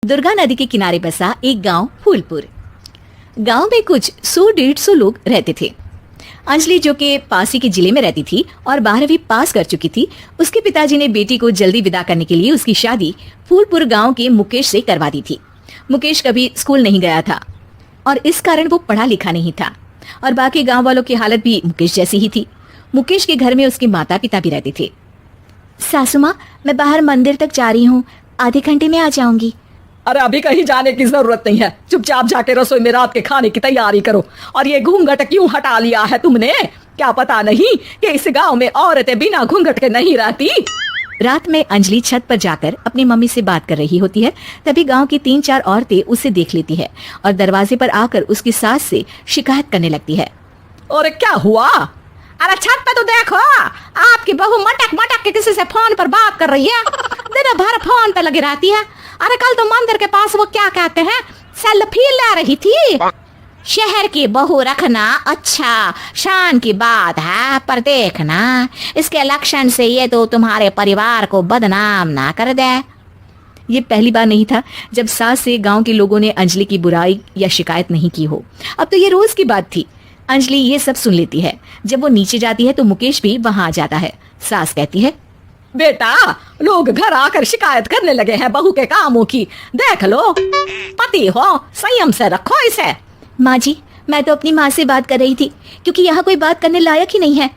दुर्गा नदी के किनारे बसा एक गांव फूलपुर। गांव में कुछ 100-150 लोग रहते थे। अंजलि, जो कि पास ही के जिले में रहती थी और 12वीं पास कर चुकी थी, उसके पिताजी ने बेटी को जल्दी विदा करने के लिए उसकी शादी फूलपुर गांव के मुकेश से करवा दी थी। मुकेश कभी स्कूल नहीं गया था और इस कारण वो पढ़ा लिखा नहीं था और बाकी गांव वालों की हालत भी मुकेश जैसी ही थी। मुकेश के घर में उसके माता पिता भी रहते थे। सासू माँ, मैं बाहर मंदिर तक जा रही हूँ, आधे घंटे में आ जाऊंगी। अरे अभी कहीं जाने की जरूरत नहीं है, चुपचाप जाके रसोई में रात के खाने की तैयारी करो। और ये घूंघट क्यों हटा लिया है तुमने? क्या पता नहीं कि इस गांव में औरतें बिना घूंघट के नहीं रहती। रात में अंजलि छत पर जाकर अपनी मम्मी से बात कर रही होती है। तभी गांव की 3-4 औरतें उसे देख लेती है और दरवाजे पर आकर उसकी सास से शिकायत करने लगती है। और क्या हुआ? अरे छत पे तो देखो, आपकी बहू मटक मटक के किसी से फोन पर बात कर रही है, दिन भर फोन पे लगी रहती है। अरे कल तो मंदिर के पास वो क्या कहते हैं, सेल्फी ले रही थी। शहर की बहू रखना अच्छा शान की बात है, पर देखना इसके लक्षण से ये तो तुम्हारे परिवार को बदनाम ना कर दे। ये पहली बार नहीं था जब सास से गांव के लोगों ने अंजलि की बुराई या शिकायत नहीं की हो। अब तो ये रोज की बात थी। अंजलि ये सब सुन लेती है। जब वो नीचे जाती है तो मुकेश भी वहां आ जाता है। सास कहती है, बेटा, लोग घर आकर शिकायत करने लगे हैं बहू के कामों की, देख लो। पति हो, संयम से रखो इसे। माँ जी, मैं तो अपनी माँ से बात कर रही थी क्योंकि यहाँ कोई बात करने लायक ही नहीं है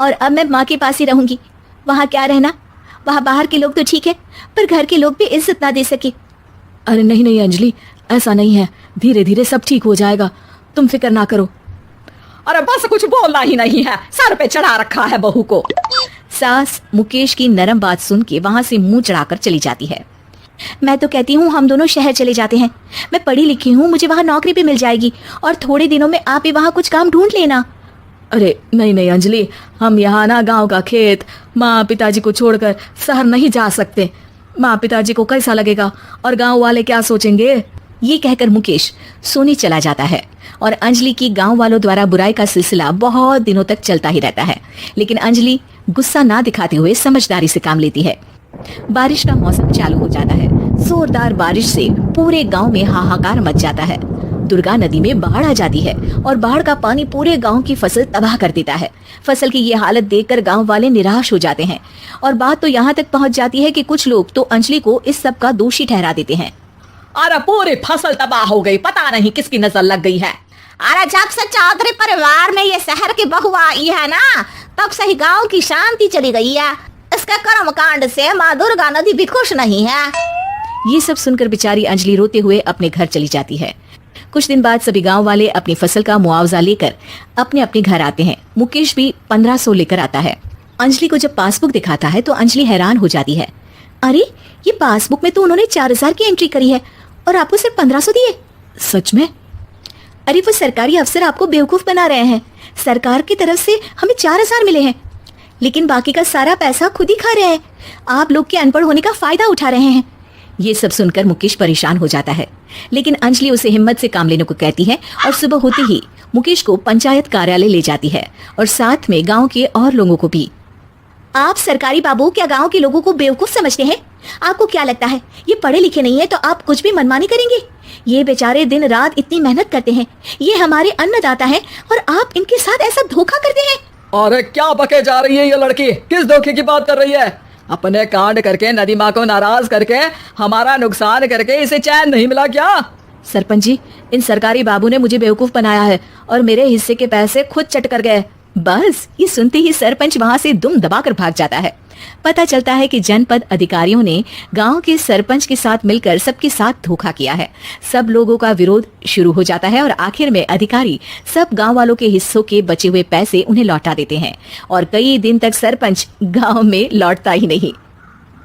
और अब मैं माँ के पास ही रहूंगी। वहाँ क्या रहना, वहाँ बाहर के लोग तो ठीक है पर घर के लोग भी इज्जत ना दे सके। अरे नहीं नहीं अंजलि, ऐसा नहीं है, धीरे धीरे सब ठीक हो जाएगा, तुम फिक्र ना करो। अरे बस कुछ बोलना ही नहीं है, सर पे चढ़ा रखा है बहू को। सास मुकेश की नरम बात सुन के वहाँ से मुंह चढ़ाकर चली जाती है। मैं तो कहती हूँ हम दोनों शहर चले जाते हैं। मैं पढ़ी लिखी हूँ, मुझे वहाँ नौकरी भी मिल जाएगी और थोड़े दिनों में आप भी वहाँ कुछ काम ढूंढ लेना। अरे नहीं नहीं अंजलि, हम यहाँ ना गांव का खेत, माँ पिताजी को छोड़कर शहर नहीं जा सकते। माँ पिताजी को कैसा लगेगा और गांव वाले क्या सोचेंगे? ये कहकर मुकेश सोने चला जाता है और अंजलि की गांव वालों द्वारा बुराई का सिलसिला बहुत दिनों तक चलता ही रहता है। लेकिन अंजलि गुस्सा ना दिखाते हुए समझदारी से काम लेती है। बारिश का मौसम चालू हो जाता है। जोरदार बारिश से पूरे गांव में हाहाकार मच जाता है। दुर्गा नदी में बाढ़ आ जाती है और बाढ़ का पानी पूरे गांव की फसल तबाह कर देता है। फसल की ये हालत देखकर गांव वाले निराश हो जाते हैं और बात तो यहाँ तक पहुँच जाती है कि कुछ लोग तो अंजलि को इस सब का दोषी ठहरा देते हैं। अरे पूरी फसल तबाह हो गई, पता नहीं किसकी नजर लग गई है। अरे जब से चौधरी परिवार में ये शहर की बहू आई है ना, तब से ही गांव की शांति चली गई है। इसके कर्म कांड से माँ दुर्गा नदी भी खुश नहीं है। ये सब सुनकर बेचारी अंजलि रोते हुए अपने घर चली जाती है। कुछ दिन बाद सभी गांव वाले अपनी फसल का मुआवजा लेकर अपने अपने घर आते हैं। मुकेश भी 1500 लेकर आता है। अंजलि को जब पासबुक दिखाता है तो अंजलि हैरान हो जाती है। अरे, ये पासबुक में तो उन्होंने 4000 की एंट्री करी है और आपको सिर्फ 1500 दिए। सच में? अरे वो सरकारी अफसर आपको बेवकूफ बना रहे हैं। सरकार की तरफ से हमें 4000 मिले हैं लेकिन बाकी का सारा पैसा खुद ही खा रहे हैं। आप लोग के अनपढ़ होने का फायदा उठा रहे हैं। ये सब सुनकर मुकेश परेशान हो जाता है लेकिन अंजलि उसे हिम्मत से काम लेने को कहती है और सुबह होते ही मुकेश को पंचायत कार्यालय ले जाती है और साथ में गांव के और लोगों को भी। आप सरकारी बाबू क्या गांव के लोगों को बेवकूफ समझते हैं? आपको क्या लगता है ये पढ़े लिखे नहीं है तो आप कुछ भी मनमानी करेंगे? ये बेचारे दिन रात इतनी मेहनत करते हैं, ये हमारे अन्नदाता हैं और आप इनके साथ ऐसा धोखा करते हैं। अरे क्या बके जा रही है ये लड़की, किस धोखे की बात कर रही है? अपने कांड करके नदी माँ को नाराज करके हमारा नुकसान करके इसे चैन नहीं मिला क्या? सरपंच जी, इन सरकारी बाबू ने मुझे बेवकूफ बनाया है और मेरे हिस्से के पैसे खुद चट कर गए। बस ये सुनते ही सरपंच वहां से दुम दबाकर भाग जाता है। पता चलता है कि जनपद अधिकारियों ने गांव के सरपंच के साथ मिलकर सबके साथ धोखा किया है। सब लोगों का विरोध शुरू हो जाता है और आखिर में अधिकारी सब गांव वालों के हिस्सों के बचे हुए पैसे उन्हें लौटा देते हैं और कई दिन तक सरपंच गांव में लौटता ही नहीं।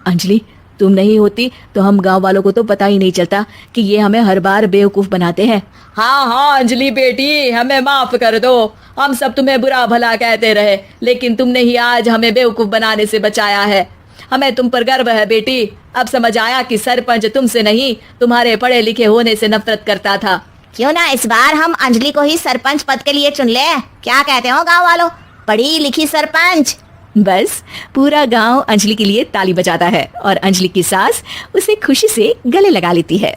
अंजलि, तुम नहीं होती तो हम गांव वालों को तो पता ही नहीं चलता कि ये हमें हर बार बेवकूफ बनाते हैं। हाँ हाँ अंजलि बेटी, हमें माफ कर दो। हम सब तुम्हें बुरा भला कहते रहे लेकिन तुमने ही आज हमें बेवकूफ बनाने से बचाया है। हमें तुम पर गर्व है बेटी। अब समझ आया कि सरपंच तुमसे नहीं तुम्हारे पढ़े लिखे होने से नफरत करता था। क्यों ना इस बार हम अंजलि को ही सरपंच पद के लिए चुन ले? क्या कहते हो गाँव वालों? पढ़ी लिखी सरपंच। बस पूरा गांव अंजलि के लिए ताली बजाता है और अंजलि की सास उसे खुशी से गले लगा लेती है।